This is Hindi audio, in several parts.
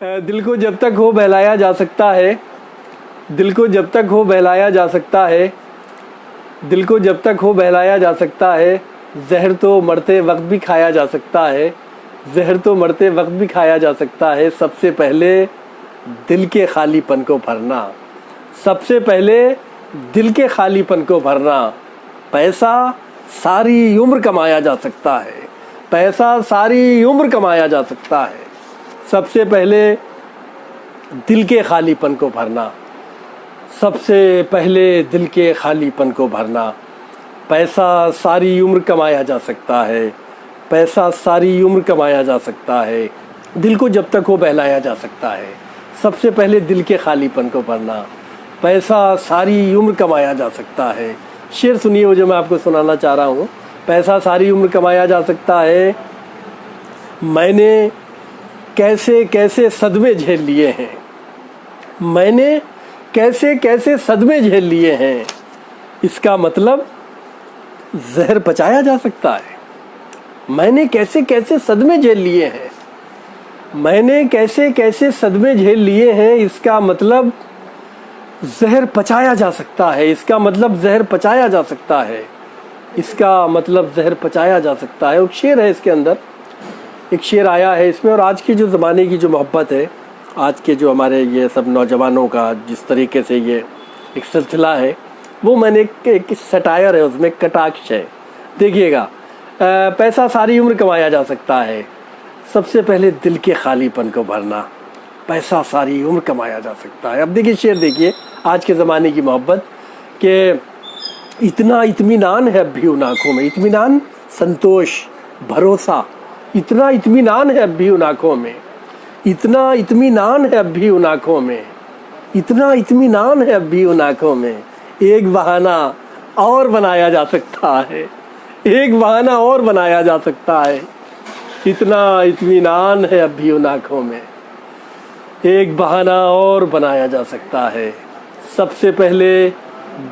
दिल को जब तक हो बहलाया जा सकता है, दिल को जब तक हो बहलाया जा सकता है, दिल को जब तक हो बहलाया जा सकता है, जहर तो मरते वक्त भी खाया जा सकता है, जहर तो मरते वक्त भी खाया जा सकता है। सबसे पहले दिल के खालीपन को भरना, सबसे पहले दिल के खालीपन को भरना। पैसा सारी उम्र कमाया जा सकता है, पैसा सारी उम्र कमाया जा सकता है। सबसे पहले दिल के खालीपन को भरना, सबसे पहले दिल के खालीपन को भरना। पैसा सारी उम्र कमाया जा सकता है, पैसा सारी उम्र कमाया जा सकता है। दिल को जब तक हो बहलाया जा सकता है, सबसे पहले दिल के खालीपन को भरना। पैसा सारी उम्र कमाया जा सकता है। शेर सुनिए वो जो मैं आपको सुनाना चाह रहा हूँ। पैसा सारी उम्र कमाया जा सकता है। मैंने कैसे कैसे सदमे झेल लिए हैं, मैंने कैसे कैसे सदमे झेल लिए हैं। इसका मतलब जहर पचाया जा सकता है। मैंने कैसे कैसे सदमे झेल लिए हैं, मैंने कैसे कैसे सदमे झेल लिए हैं। इसका मतलब जहर पचाया जा सकता है, इसका मतलब जहर पचाया जा सकता है, इसका मतलब जहर पचाया जा सकता है। एक शेर है इसके अंदर, एक शेर आया है इसमें। और आज की जो ज़माने की जो मोहब्बत है, आज के जो हमारे ये सब नौजवानों का जिस तरीके से ये एक सिलसिला है, वो मैंने एक सटायर है उसमें, कटाक्ष है। देखिएगा, पैसा सारी उम्र कमाया जा सकता है, सबसे पहले दिल के खालीपन को भरना। पैसा सारी उम्र कमाया जा सकता है। अब देखिए शेर, देखिए आज के ज़माने की मोहब्बत के इतना इत्मीनान है अब भी उन आँखों में, इत्मीनान, संतोष, भरोसा, इतना इत्मीनान है अब भी उन आँखों में, इतना इत्मीनान है अब भी उन आँखों में, इतना इत्मीनान है अब भी उन आँखों में। एक बहाना और बनाया जा सकता है, एक बहाना और बनाया जा सकता है। इतना इत्मीनान है अब भी उन आँखों में, एक बहाना और बनाया जा सकता है। सबसे पहले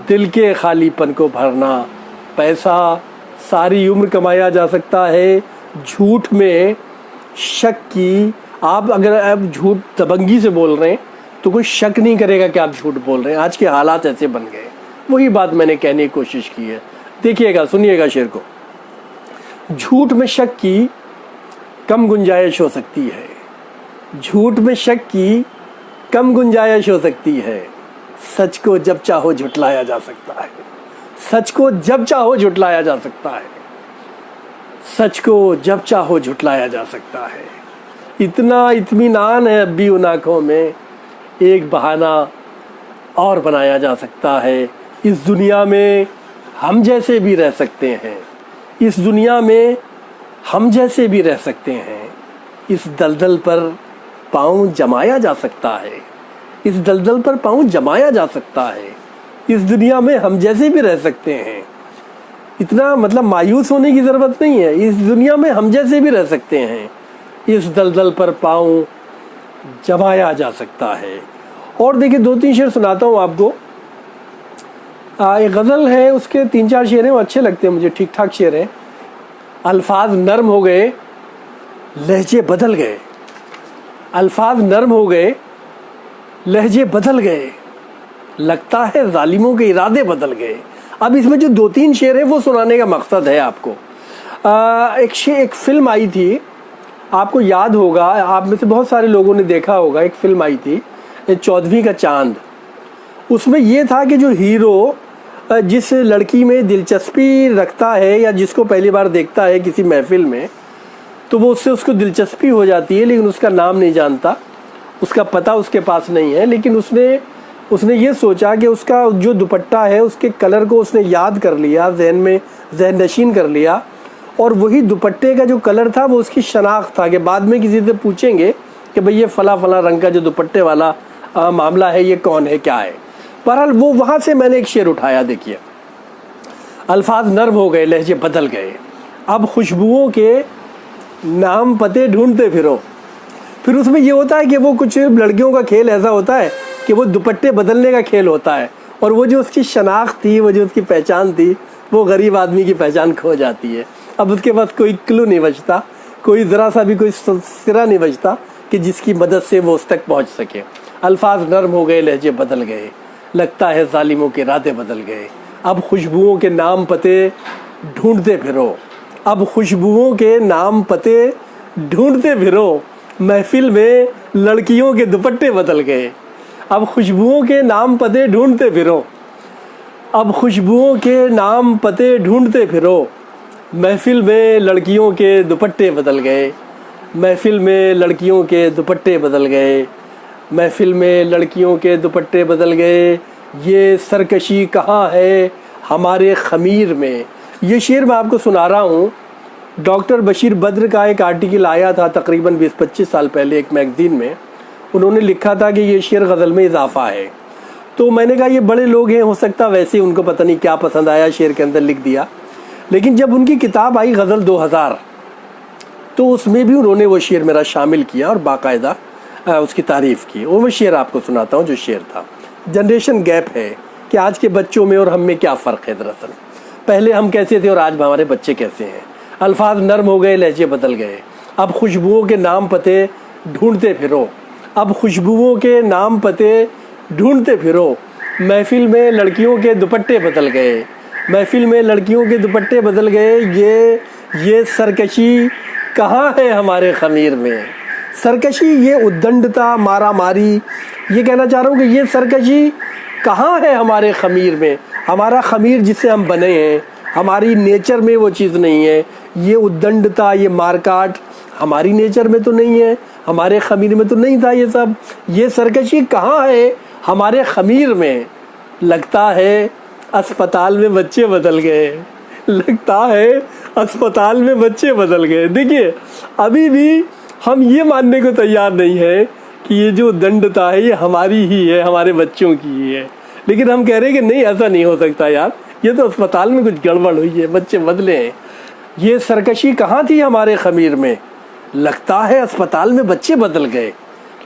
दिल के खालीपन को भरना। पैसा सारी उम्र कमाया जा सकता है। झूठ में शक की, आप अगर आप झूठ दबंगी से बोल रहे हैं तो कोई शक नहीं करेगा कि आप झूठ बोल रहे हैं। आज के हालात ऐसे बन गए, वही बात मैंने कहने की कोशिश की है। देखिएगा, सुनिएगा शेर को। झूठ में शक की कम गुंजाइश हो सकती है, झूठ में शक की कम गुंजाइश हो सकती है। सच को जब चाहो झुटलाया जा सकता है, सच को जब चाहो झुटलाया जा सकता है, सच को जब चाहो झुटलाया जा सकता है। इतना इत्मीनान है अब भी उन आँखों में, एक बहाना और बनाया जा सकता है। इस दुनिया में हम जैसे भी रह सकते हैं, इस दुनिया में हम जैसे भी रह सकते हैं। इस दलदल पर पाँव जमाया जा सकता है, इस दलदल पर पाँव जमाया जा सकता है। इस दुनिया में हम जैसे भी रह सकते हैं। इतना मतलब मायूस होने की ज़रूरत नहीं है, इस दुनिया में हम जैसे भी रह सकते हैं। इस दलदल पर पाँव जमाया जा सकता है। और देखिए, दो तीन शेर सुनाता हूँ आपको। एक गज़ल है, उसके तीन चार शेर हैं, वो अच्छे लगते हैं मुझे, ठीक ठाक शेर हैं। अल्फाज नर्म हो गए, लहजे बदल गए, अल्फाज नर्म हो गए, लहजे बदल गए, लगता है जालिमों के इरादे बदल गए। अब इसमें जो दो तीन शेर है वो सुनाने का मकसद है आपको। एक फिल्म आई थी, आपको याद होगा, आप में से बहुत सारे लोगों ने देखा होगा। एक फिल्म आई थी, 14वीं का चांद। उसमें ये था कि जो हीरो जिस लड़की में दिलचस्पी रखता है या जिसको पहली बार देखता है किसी महफिल में, तो वो उससे उसको दिलचस्पी हो जाती है, लेकिन उसका नाम नहीं जानता, उसका पता उसके पास नहीं है। लेकिन उसने ये सोचा कि उसका जो दुपट्टा है उसके कलर को उसने याद कर लिया, जहन नशीन कर लिया, और वही दुपट्टे का जो कलर था वो उसकी शनाख्त था कि बाद में किसी से पूछेंगे कि भाई ये फला फला रंग का जो दुपट्टे वाला मामला है, ये कौन है, क्या है। बहरहाल वो वहाँ से मैंने एक शेर उठाया। देखिए, अल्फाज नर्म हो गए, लहजे बदल गए, अब खुशबुओं के नाम पते ढूंढते फिरो। फिर उसमें ये होता है कि वो कुछ लड़कियों का खेल ऐसा होता है कि वो दुपट्टे बदलने का खेल होता है, और वो जो उसकी शनाख्त थी, वो जो उसकी पहचान थी, वो गरीब आदमी की पहचान खो जाती है। अब उसके पास कोई क्लू नहीं बचता, कोई ज़रा सा भी कोई सिरा नहीं बचता कि जिसकी मदद से वो उस तक पहुंच सके। अल्फाज नरम हो गए, लहजे बदल गए, लगता है जालिमों के इरादे बदल गए। अब खुशबुओं के नाम पते ढूंढते फिरो, अब खुशबुओं के नाम पते ढूंढते फिरो, महफिल में लड़कियों के दुपट्टे बदल गए। अब खुशबुओं के नाम पते ढूंढते फिरो, अब खुशबुओं के नाम पते ढूंढते फिरो, महफिल में लड़कियों के दुपट्टे बदल गए, महफिल में लड़कियों के दुपट्टे बदल गए, महफिल में लड़कियों के दुपट्टे बदल गए। ये सरकशी कहाँ है हमारे ख़मीर में। ये शेर मैं आपको सुना रहा हूँ। डॉक्टर बशीर बद्र का एक आर्टिकल आया था तकरीबन 20-25 साल पहले एक मैगज़ीन में। उन्होंने लिखा था कि ये शेर गज़ल में इजाफ़ा है। तो मैंने कहा ये बड़े लोग हैं, हो सकता वैसे उनको पता नहीं क्या पसंद आया, शेर के अंदर लिख दिया। लेकिन जब उनकी किताब आई गज़ल 2000, तो उसमें भी उन्होंने वो शेर मेरा शामिल किया और बाकायदा उसकी तारीफ़ की। और मैं शेर आपको सुनाता हूँ जो शेर था। जनरेशन गैप है कि आज के बच्चों में और हम में क्या फ़र्क है। दरअसल पहले हम कैसे थे और आज हमारे बच्चे कैसे हैं। अल्फाज नरम हो गए, लहजे बदल गए, अब खुशबुओं के नाम पते ढूंढते फिरो, अब खुशबुओं के नाम पते ढूंढते फिरो, महफिल में लड़कियों के दुपट्टे बदल गए, महफिल में लड़कियों के दुपट्टे बदल गए। ये सरकशी कहाँ है हमारे ख़मीर में। सरकशी, ये उद्दंडता, मारा मारी, ये कहना चाह रहा हूँ कि ये सरकशी कहाँ है हमारे ख़मीर में। हमारा ख़मीर जिससे हम बने हैं, हमारी नेचर में वो चीज़ नहीं है। ये उद्दंडता, ये मारकाट हमारी नेचर में तो नहीं है, हमारे ख़मीर में तो नहीं था ये सब। ये सरकशी कहाँ है हमारे ख़मीर में। लगता है अस्पताल में बच्चे बदल गए, लगता है अस्पताल में बच्चे बदल गए। देखिए अभी भी हम ये मानने को तैयार नहीं है कि ये जो दंडता है ये हमारी ही है, हमारे बच्चों की ही है। लेकिन हम कह रहे हैं कि नहीं, ऐसा नहीं हो सकता यार, ये तो अस्पताल में कुछ गड़बड़ हुई है, बच्चे बदले हैं। ये सरकशी कहाँ थी हमारे ख़मीर में। लगता है अस्पताल में बच्चे बदल गए,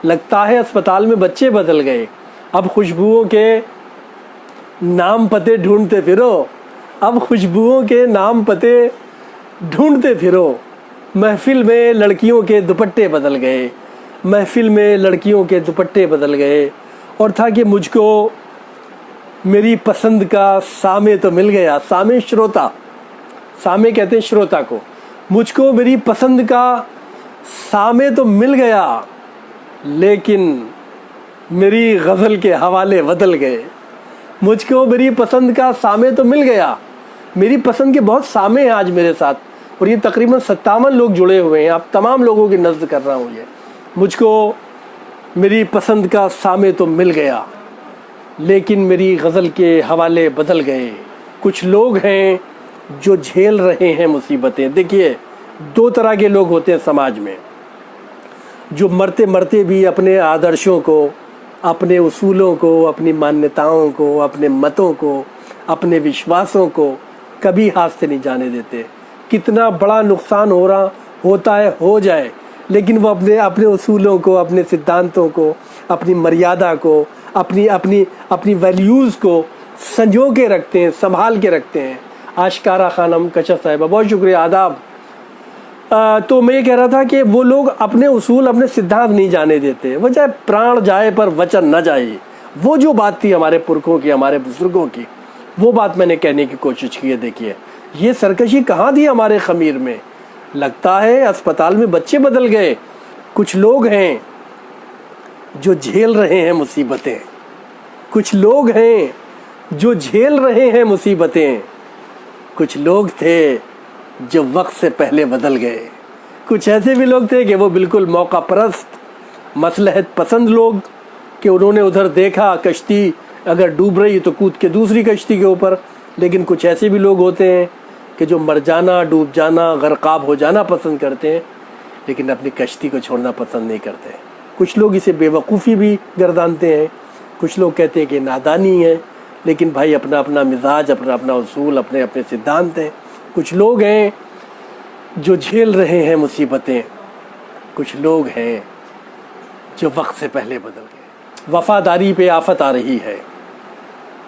लगता है अस्पताल में बच्चे बदल गए, अब खुशबुओं के नाम पते ढूंढते फिरो, अब खुशबुओं के नाम पते ढूंढते फिरो, महफिल में लड़कियों के दुपट्टे बदल गए, महफिल में लड़कियों के दुपट्टे बदल गए। और था कि मुझको मेरी पसंद का सामे तो मिल गया। सामे श्रोता, सामे कहते हैं श्रोता को। मुझको मेरी पसंद का सामे तो मिल गया, लेकिन मेरी गज़ल के हवाले बदल गए। मुझको मेरी पसंद का सामे तो मिल गया, मेरी पसंद के बहुत सामे हैं आज मेरे साथ, और ये तकरीबन 57 लोग जुड़े हुए हैं। आप तमाम लोगों की नज़्द कर रहा हूँ ये। मुझको मेरी पसंद का सामे तो मिल गया, लेकिन मेरी गज़ल के हवाले बदल गए। कुछ लोग हैं जो झेल रहे हैं मुसीबतें। देखिए 2 तरह के लोग होते हैं समाज में, जो मरते मरते भी अपने आदर्शों को, अपने उसूलों को, अपनी मान्यताओं को, अपने मतों को, अपने विश्वासों को कभी हाथ से नहीं जाने देते। कितना बड़ा नुकसान होता है हो जाए, लेकिन वो अपने उसूलों को, अपने सिद्धांतों को, अपनी मर्यादा को, अपनी वैल्यूज़ को संजो के रखते हैं, संभाल के रखते हैं। आशिकारा खानम कशा साहिबा, बहुत शुक्रिया, आदाब। तो मैं ये कह रहा था कि वो लोग अपने उसूल, अपने सिद्धांत नहीं जाने देते। वो चाहे प्राण जाए पर वचन न जाए। वो जो बात थी हमारे पुरखों की, हमारे बुजुर्गों की, वो बात मैंने कहने की कोशिश की है। देखिए ये सरकशी कहाँ थी हमारे ख़मीर में। लगता है अस्पताल में बच्चे बदल गए। कुछ लोग हैं जो झेल रहे हैं मुसीबतें, कुछ लोग हैं जो झेल रहे हैं मुसीबतें, कुछ लोग थे जो वक्त से पहले बदल गए। कुछ ऐसे भी लोग थे कि वो बिल्कुल मौका परस्त, मसलहत पसंद लोग, कि उन्होंने उधर देखा कश्ती अगर डूब रही तो कूद के दूसरी कश्ती के ऊपर। लेकिन कुछ ऐसे भी लोग होते हैं कि जो मर जाना, डूब जाना, गर्काब हो जाना पसंद करते हैं, लेकिन अपनी कश्ती को छोड़ना पसंद नहीं करते। कुछ लोग इसे बेवकूफ़ी भी गर्दानते हैं, कुछ लोग कहते हैं कि नादानी है। लेकिन भाई अपना अपना मिजाज, अपना अपना उसूल, अपने अपने सिद्धांत हैं। कुछ लोग हैं जो झेल रहे हैं मुसीबतें, कुछ लोग हैं जो वक्त से पहले बदल गए। वफ़ादारी पे आफत आ रही है,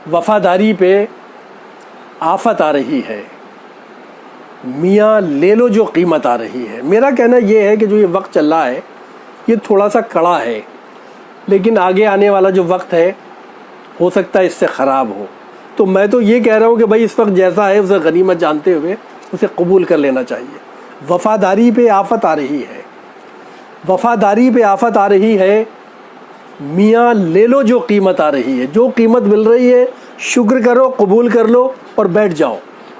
वफ़ादारी पे आफत आ रही है, मियाँ ले लो जो कीमत आ रही है। मेरा कहना ये है कि जो ये वक्त चल रहा है, ये थोड़ा सा कड़ा है, लेकिन आगे आने वाला जो वक्त है हो सकता है इससे ख़राब हो। तो मैं तो ये कह रहा हूँ कि भाई इस वक्त जैसा है उसे गनीमत जानते हुए उसे कबूल कर लेना चाहिए। वफ़ादारी पे आफत आ रही है, वफ़ादारी पे आफत आ रही है, मियाँ ले लो जो कीमत आ रही है। जो कीमत मिल रही है शुक्र करो, कबूल कर लो और बैठ जाओ।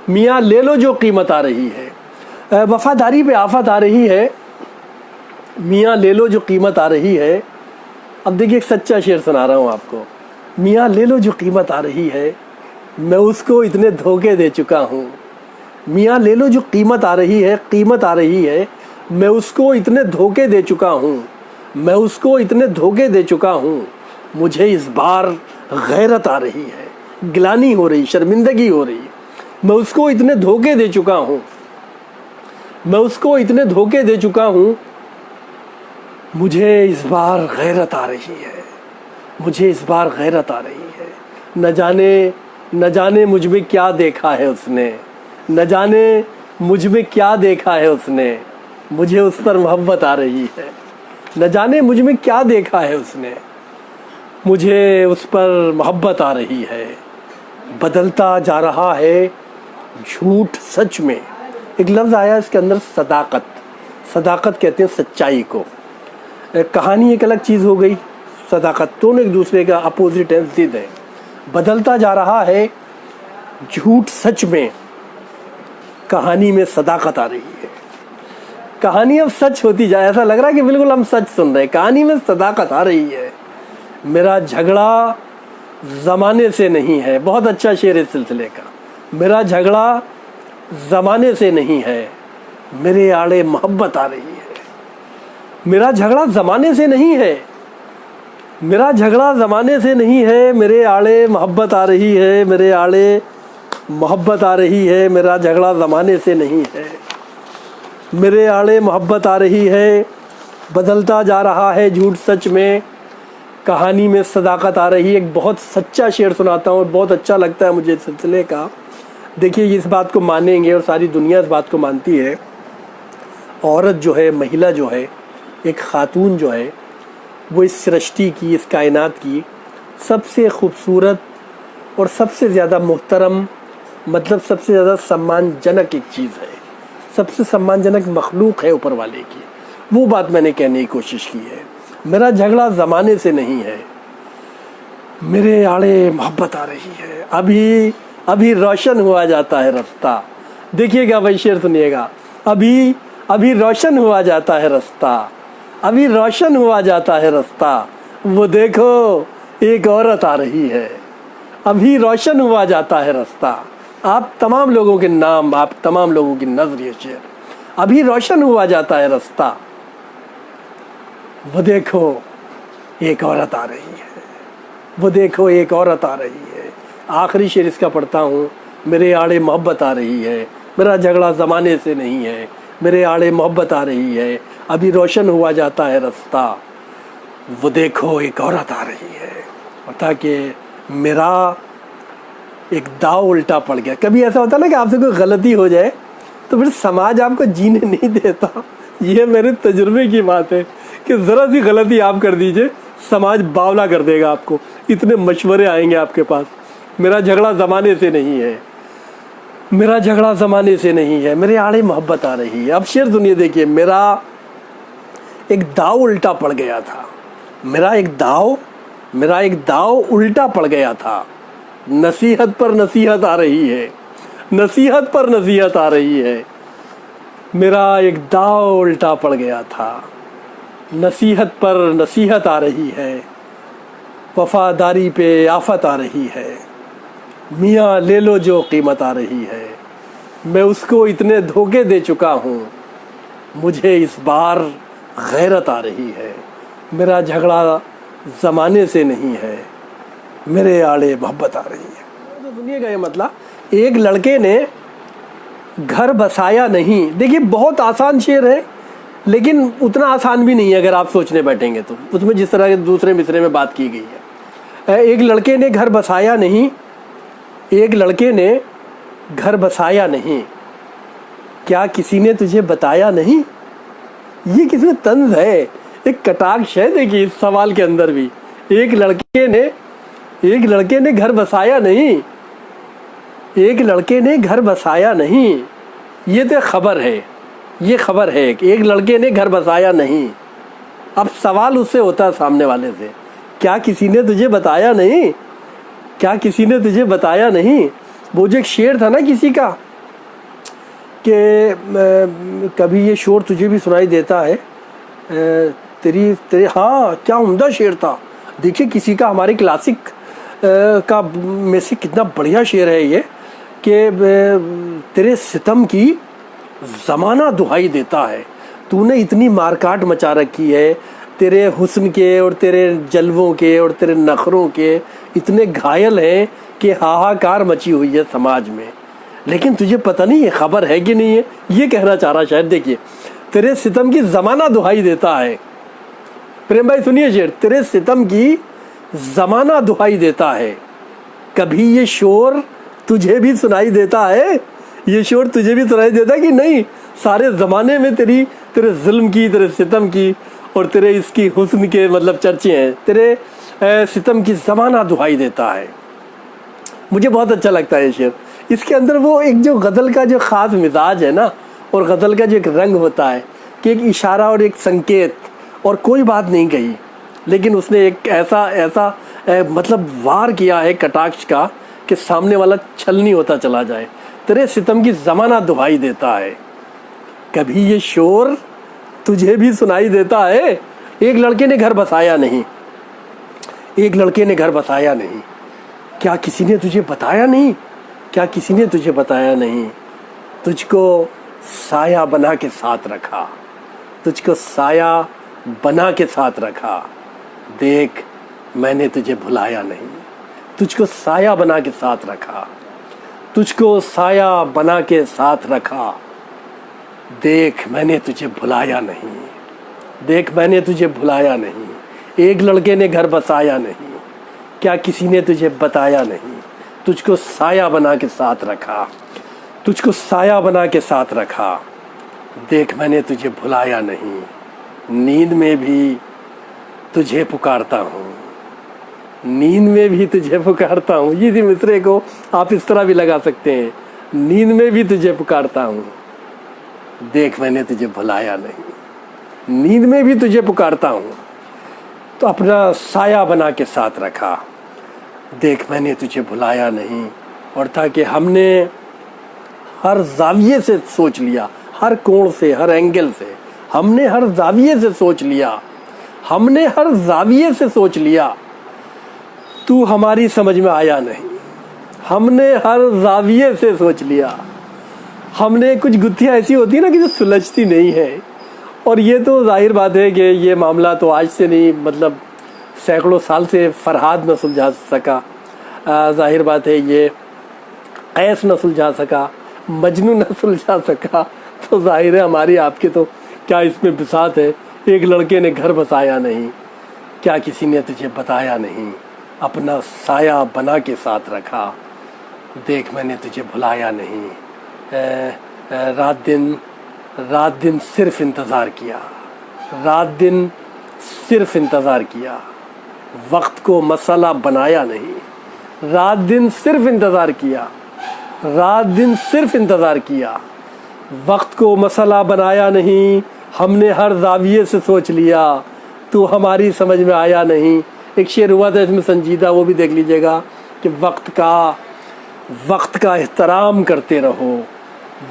मियाँ ले लो जो कीमत आ रही है। वफ़ादारी पे आफत आ रही है, मियाँ ले लो जो कीमत आ रही है। अब देखिए एक सच्चा शेर सुना रहा हूँ आपको। मियाँ ले लो जो कीमत आ रही है, मैं उसको इतने धोखे दे चुका हूँ। मियाँ ले लो जो कीमत आ रही है, कीमत आ रही है, मैं उसको इतने धोखे दे चुका हूँ, मैं उसको इतने धोखे दे चुका हूँ। मुझे इस बार गैरत आ रही है, गिलानी हो रही, शर्मिंदगी हो रही। मैं उसको इतने धोखे दे चुका हूँ, मैं उसको इतने धोखे दे चुका हूँ। मुझे इस बार गैरत आ रही है, मुझे इस बार गैरत आ रही है। न जाने मुझ में क्या देखा है उसने, न जाने मुझ में क्या देखा है उसने। मुझे उस पर मोहब्बत आ रही है, न जाने मुझ में क्या देखा है उसने। मुझे उस पर मोहब्बत आ रही है। बदलता जा रहा है झूठ सच में। एक लफ्ज़ आया इसके अंदर, सदाकत। सदाकत कहते हैं सच्चाई को। कहानी एक अलग चीज़ हो गई, सदाकत दोनों एक दूसरे का अपोजिट है, जिद है। बदलता जा रहा है झूठ सच में, कहानी में सदाकत आ रही है। कहानी अब सच होती जाए, ऐसा लग रहा है कि बिल्कुल हम सच सुन रहे हैं। कहानी में सदाकत आ रही है। मेरा झगड़ा ज़माने से नहीं है, बहुत अच्छा शेर इस सिलसिले का। मेरा झगड़ा ज़माने से नहीं है, मेरे आड़े मोहब्बत आ रही है। मेरा झगड़ा ज़माने से नहीं है, मेरा झगड़ा ज़माने से नहीं है, मेरे आड़े मोहब्बत आ रही है, मेरे आड़े मोहब्बत आ रही है। मेरा झगड़ा ज़माने से नहीं है, मेरे आड़े मोहब्बत आ रही है। बदलता जा रहा है झूठ सच में, कहानी में सदाकत आ रही है। एक बहुत सच्चा शेर सुनाता हूँ और बहुत अच्छा लगता है मुझे इस सिलसिले का। देखिए इस बात को मानेंगे और सारी दुनिया इस बात को मानती है। औरत जो है, महिला जो है, एक खातून जो है, वो इस सृष्टि की, इस कायनात की सबसे खूबसूरत और सबसे ज़्यादा मोहतरम, मतलब सबसे ज़्यादा सम्मानजनक एक चीज़ है। सबसे सम्मानजनक मखलूक है ऊपर वाले की। वो बात मैंने कहने की कोशिश की है। मेरा झगड़ा ज़माने से नहीं है, मेरे आड़े मोहब्बत आ रही है। अभी अभी रोशन हुआ जाता है रास्ता। देखिएगा भाई, शेर सुनिएगा। अभी अभी रोशन हुआ जाता है रास्ता, अभी रोशन हुआ जाता है रास्ता। वो देखो एक औरत आ रही है। अभी रोशन हुआ जाता है रास्ता। आप तमाम लोगों के नाम, आप तमाम लोगों की नज़र, ये शेर। अभी रोशन हुआ जाता है रास्ता, वो देखो एक औरत आ रही है, वो देखो एक औरत आ रही है। आखिरी शेर इसका पढ़ता हूँ। मेरे आड़े मोहब्बत आ रही है, मेरा झगड़ा ज़माने से नहीं है, मेरे आड़े मोहब्बत आ रही है। अभी रोशन हुआ जाता है रास्ता, वो देखो एक औरत आ रही है। और ताकि मेरा एक दाव उल्टा पड़ गया। कभी ऐसा होता ना कि आपसे कोई गलती हो जाए तो फिर समाज आपको जीने नहीं देता। ये मेरे तजुर्बे की बात है कि ज़रा सी गलती आप कर दीजिए, समाज बावला कर देगा आपको। इतने मशवरे आएंगे आपके पास। मेरा झगड़ा ज़माने से नहीं है, मेरा झगड़ा ज़माने से नहीं है, मेरे आड़े मोहब्बत आ रही है। अब शेर सुनिए, देखिए। मेरा एक दाव उल्टा पड़ गया था, मेरा एक दाव उल्टा पड़ गया था। नसीहत पर नसीहत आ रही है, नसीहत पर नसीहत आ रही है। मेरा एक दाव उल्टा पड़ गया था, नसीहत पर नसीहत आ रही है। वफादारी पे आफत आ रही है, मियाँ ले लो जो कीमत आ रही है। मैं उसको इतने धोखे दे चुका हूँ, मुझे इस बार गैरत आ रही है। मेरा झगड़ा ज़माने से नहीं है, मेरे आड़े मोहब्बत आ रही है। तो सुनिएगा ये मतलब, एक लड़के ने घर बसाया नहीं। देखिए बहुत आसान शेर है, लेकिन उतना आसान भी नहीं है अगर आप सोचने बैठेंगे तो। उसमें जिस तरह के दूसरे मिसरे में बात की गई है, एक लड़के ने घर बसाया नहीं, एक लड़के ने घर बसाया नहीं, क्या किसी ने तुझे बताया नहीं। ये किसमें तंज है, एक कटाक्ष है देखिए इस सवाल के अंदर भी। एक लड़के ने घर बसाया नहीं, एक लड़के ने घर बसाया नहीं, ये तो खबर है, ये खबर है कि एक लड़के ने घर बसाया नहीं। अब सवाल उससे होता है सामने वाले से, क्या किसी ने तुझे बताया नहीं, क्या किसी ने तुझे बताया नहीं। वो जो एक शेर था ना किसी का कि कभी ये शोर तुझे भी सुनाई देता है, तेरे हाँ क्या उम्दा शेर था। देखिए किसी का हमारे क्लासिक का में से कितना बढ़िया शेर है ये कि तेरे सितम की ज़माना दुहाई देता है, तूने इतनी मारकाट मचा रखी है, तेरे हुस्न के और तेरे जलवों के और तेरे नखरों के इतने घायल हैं कि हाहाकार मची हुई है समाज में, लेकिन तुझे पता नहीं है खबर है कि नहीं है। ये कहना चाह रहा शायद। देखिए तेरे सितम की ज़माना दुहाई देता है। प्रेम भाई सुनिए शेर, तेरे सितम की ज़माना दुहाई देता है, कभी ये शोर तुझे भी सुनाई देता है, ये शोर तुझे भी सुनाई देता है कि नहीं। सारे ज़माने में तेरे जुल्म की, तेरे सितम की और तेरे इसकी हुस्न के मतलब चर्चे हैं। तेरे सितम की ज़माना दुहाई देता है। मुझे बहुत अच्छा लगता है ये शेर। इसके अंदर वो एक जो गज़ल का जो ख़ास मिजाज है ना, और गज़ल का जो एक रंग होता है कि एक इशारा और एक संकेत, और कोई बात नहीं कही, लेकिन उसने एक ऐसा मतलब वार किया है कटाक्ष का कि सामने वाला छलनी होता चला जाए। तेरे सितम की ज़माना दुहाई देता है, कभी ये शोर तुझे भी सुनाई देता है। एक लड़के ने घर बसाया नहीं, एक लड़के ने घर बसाया नहीं, क्या किसी ने तुझे बताया नहीं, क्या किसी ने तुझे बताया नहीं। तुझको साया बना के साथ रखा, तुझको साया बना के साथ रखा, देख मैंने तुझे भुलाया नहीं। तुझको साया बना के साथ रखा, तुझको साया बना के साथ रखा, देख मैंने तुझे भुलाया नहीं, देख मैंने तुझे भुलाया नहीं। एक लड़के ने घर बसाया नहीं, क्या किसी ने तुझे बताया नहीं। तुझको साया बना के साथ रखा, तुझको साया बना के साथ रखा, देख मैंने तुझे भुलाया नहीं। नींद में भी तुझे पुकारता हूँ, नींद में भी तुझे पुकारता हूँ। इसी मिसरे को आप इस तरह भी लगा सकते हैं, नींद में भी तुझे पुकारता हूँ, देख मैंने तुझे भुलाया नहीं। नींद में भी तुझे पुकारता हूँ, तो अपना साया बना के साथ रखा, देख मैंने तुझे भुलाया नहीं। और था कि हमने हर जाविये से सोच लिया, हर कोण से, हर एंगल से, हमने हर जाविये से सोच लिया, हमने हर जाविये से सोच लिया, तू हमारी समझ में आया नहीं। हमने हर जाविये से सोच लिया, हमने कुछ गुत्थियाँ ऐसी होती है ना कि जो सुलझती नहीं है। और ये तो जाहिर बात है कि ये मामला तो आज से नहीं, मतलब सैकड़ों साल से फरहाद न सुलझा सका, जाहिर बात है ये कैस न सुलझा सका, मजनू न सुलझा सका, तो जाहिर है हमारी आपके तो क्या इसमें बिसात है। एक लड़के ने घर बसाया नहीं, क्या किसी ने तुझे बताया नहीं, अपना साया बना के साथ रखा, देख मैंने तुझे भुलाया नहीं। रात दिन सिर्फ इंतज़ार किया, रात दिन सिर्फ इंतज़ार किया, वक्त को मसाला बनाया नहीं। रात दिन सिर्फ इंतज़ार किया, रात दिन सिर्फ इंतज़ार किया, वक्त को मसाला बनाया नहीं। हमने हर जाविये से सोच लिया, तू हमारी समझ में आया नहीं। एक शेर हुआ था इसमें संजीदा, वो भी देख लीजिएगा कि वक्त का एहतराम करते रहो,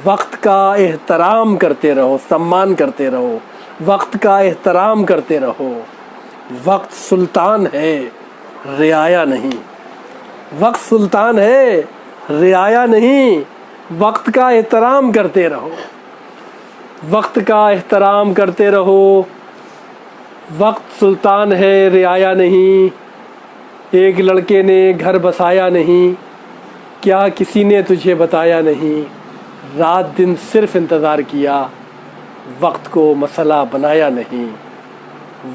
वक्त का एहतराम करते रहो, सम्मान करते रहो, वक्त का एहतराम करते रहो। वक्त सुल्तान है, रियाया नहीं, वक्त सुल्तान है, रियाया नहीं। वक्त का एहतराम करते रहो, वक्त का एहतराम करते रहो, वक्त सुल्तान है, रियाया नहीं। एक लड़के ने घर बसाया नहीं, क्या किसी ने तुझे बताया नहीं। रात दिन सिर्फ इंतज़ार किया, वक्त को मसला बनाया नहीं।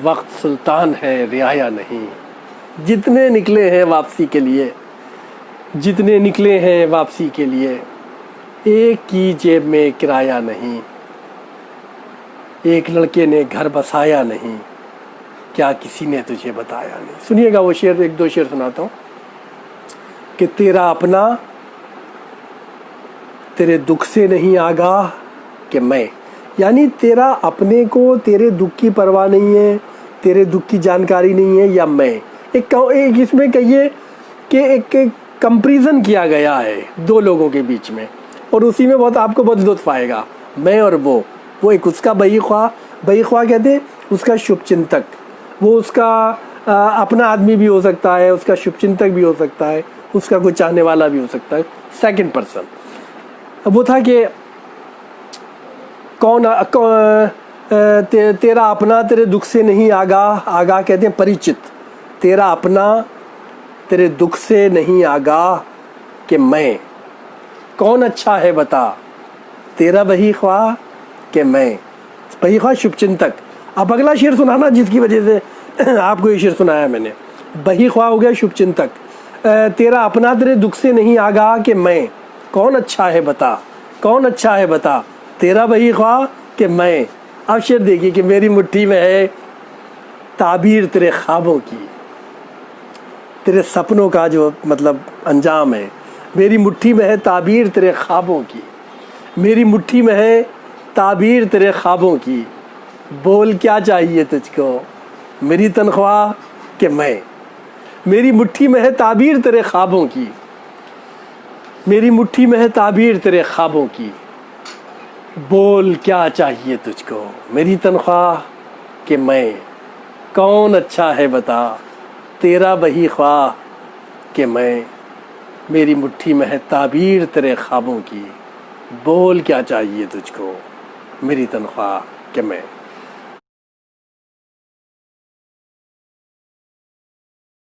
वक्त सुल्तान है, रियाया नहीं। जितने निकले हैं वापसी के लिए, जितने निकले हैं वापसी के लिए, एक की जेब में किराया नहीं। एक लड़के ने घर बसाया नहीं, क्या किसी ने तुझे बताया नहीं। सुनिएगा वो शेर, एक दो शेर सुनाता हूँ कि तेरा अपना तेरे दुख से नहीं आगाह कि मैं, यानी तेरा अपने को तेरे दुख की परवाह नहीं है, तेरे दुख की जानकारी नहीं है, या मैं एक इसमें कहिए कि एक कंपैरिजन किया गया है दो लोगों के बीच में, और उसी में बहुत आपको बहुत लुत्फ आएगा। मैं और वो एक उसका बही ख्वाह कहते हैं, उसका शुभचिंतक, वो उसका अपना आदमी भी हो सकता है, उसका शुभचिंतक भी हो सकता है, उसका कोई चाहने वाला भी हो सकता है, सेकंड पर्सन। अब वो था कि तेरा अपना तेरे दुख से नहीं आगाह कहते हैं परिचित, तेरा अपना तेरे दुख से नहीं आगाह कि मैं, कौन अच्छा है बता, तेरा बही ख्वाह कि मैं, बही ख्वाह शुभचिंतक। अब अगला शेर सुनाना जिसकी वजह से आपको ये शेर सुनाया मैंने। बही ख्वाह हो गया शुभचिंतक, तेरा अपना तेरे दुख से नहीं आगाह कि मैं, कौन अच्छा है बता, कौन अच्छा है बता, तेरा बही ख्वाह कि मैं। अब शेर देखिए कि मेरी मुट्ठी में है ताबीर तेरे ख्वाबों की, तेरे सपनों का जो मतलब अंजाम है, मेरी मुट्ठी में है ताबीर तेरे ख्वाबों की, मेरी मुट्ठी में है ताबीर तेरे ख्वाबों की, बोल क्या चाहिए तुझको मेरी तनख्वाह कि मैं, मेरी मुट्ठी में है ताबीर तेरे ख्वाबों की, मेरी मुट्ठी में है ताबीर तेरे ख्वाबों की, बोल क्या चाहिए तुझको मेरी तनख्वाह कि मैं, कौन अच्छा है बता, तेरा बही ख्वाह कि मैं, मेरी मुट्ठी में है ताबीर तेरे ख्वाबों की, बोल क्या चाहिए तुझको मेरी तनख्वाह कि मैं।